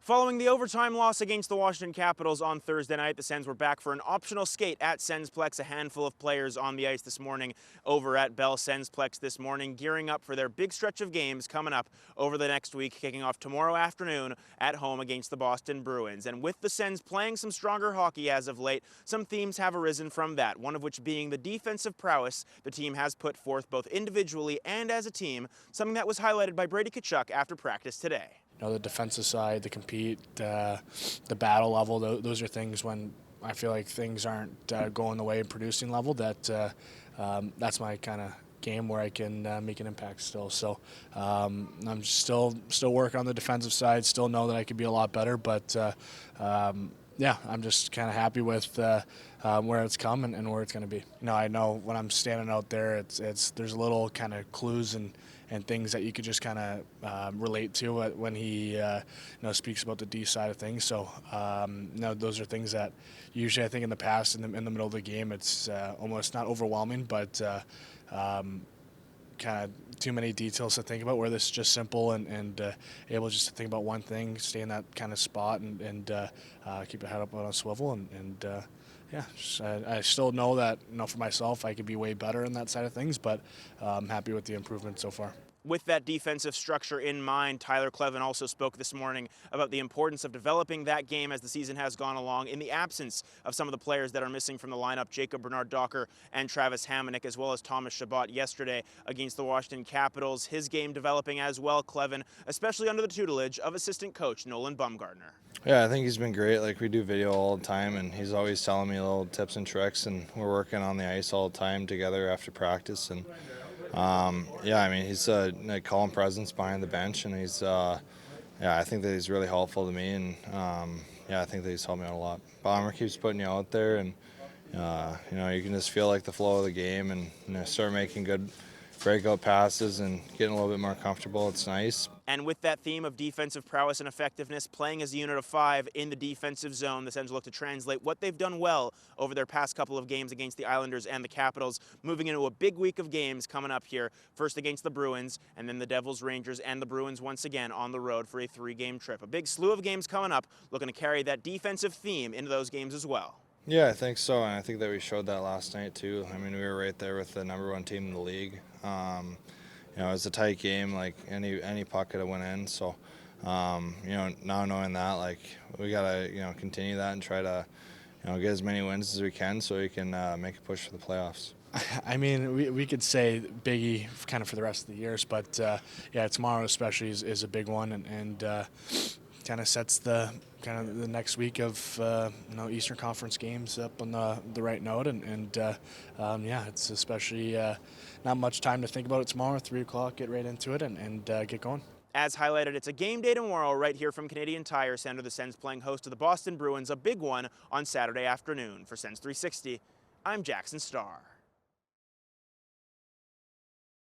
Following the overtime loss against the Washington Capitals on Thursday night, the Sens were back for an optional skate at Sensplex. A handful of players on the ice this morning over at Bell Sensplex this morning, gearing up for their big stretch of games coming up over the next week, kicking off tomorrow afternoon at home against the Boston Bruins. And with the Sens playing some stronger hockey as of late, some themes have arisen from that, one of which being the defensive prowess the team has put forth both individually and as a team, something that was highlighted by Brady Tkachuk after practice today. You know, the defensive side, the compete, the battle level, those are things when I feel like things aren't going the way and producing level, that's my kind of game where I can make an impact still. So I'm still working on the defensive side, still know that I could be a lot better, but yeah, I'm just kind of happy with where it's come and where it's going to be. You know, I know when I'm standing out there, there's little kind of clues and things that you could just kind of relate to when he speaks about the D side of things. So those are things that usually I think in the past in the middle of the game it's almost not overwhelming, but kind of too many details to think about, where this is just simple and able just to think about one thing, stay in that kind of spot and keep your head up on a swivel yeah, I still know that, for myself, I could be way better in that side of things, but I'm happy with the improvement so far. With that defensive structure in mind, Tyler Kleven also spoke this morning about the importance of developing that game as the season has gone along in the absence of some of the players that are missing from the lineup, Jacob Bernard-Docker and Travis Hamonic, as well as Thomas Chabot yesterday against the Washington Capitals. His game developing as well, Kleven, especially under the tutelage of assistant coach Nolan Bumgardner. Yeah, I think he's been great. Like, we do video all the time, and he's always telling me little tips and tricks, and we're working on the ice all the time together after practice. And yeah, I mean, he's a calm presence behind the bench, and he's yeah, I think that he's really helpful to me, and yeah, I think that he's helped me out a lot. Bomber keeps putting you out there, and you can just feel like the flow of the game, and start making good breakout passes and getting a little bit more comfortable. It's nice. And with that theme of defensive prowess and effectiveness, playing as a unit of 5 in the defensive zone, the Sens look to translate what they've done well over their past couple of games against the Islanders and the Capitals, moving into a big week of games coming up here, first against the Bruins, and then the Devils, Rangers, and the Bruins once again on the road for a 3-game trip. A big slew of games coming up, looking to carry that defensive theme into those games as well. Yeah, I think so, and I think that we showed that last night too. I mean, we were right there with the #1 team in the league. It was a tight game. Like, any puck could have went in. So, now knowing that, like, we gotta continue that and try to get as many wins as we can so we can make a push for the playoffs. I mean, we could say biggie kind of for the rest of the years, but yeah, tomorrow especially is a big one, and kind of sets the next week of Eastern Conference games up on the right note, and yeah, it's especially not much time to think about it tomorrow. 3 o'clock, get right into it and get going. As highlighted, it's a game day tomorrow right here from Canadian Tire Center. The Sens playing host to the Boston Bruins, a big one on Saturday afternoon. For Sens 360, I'm Jackson Starr.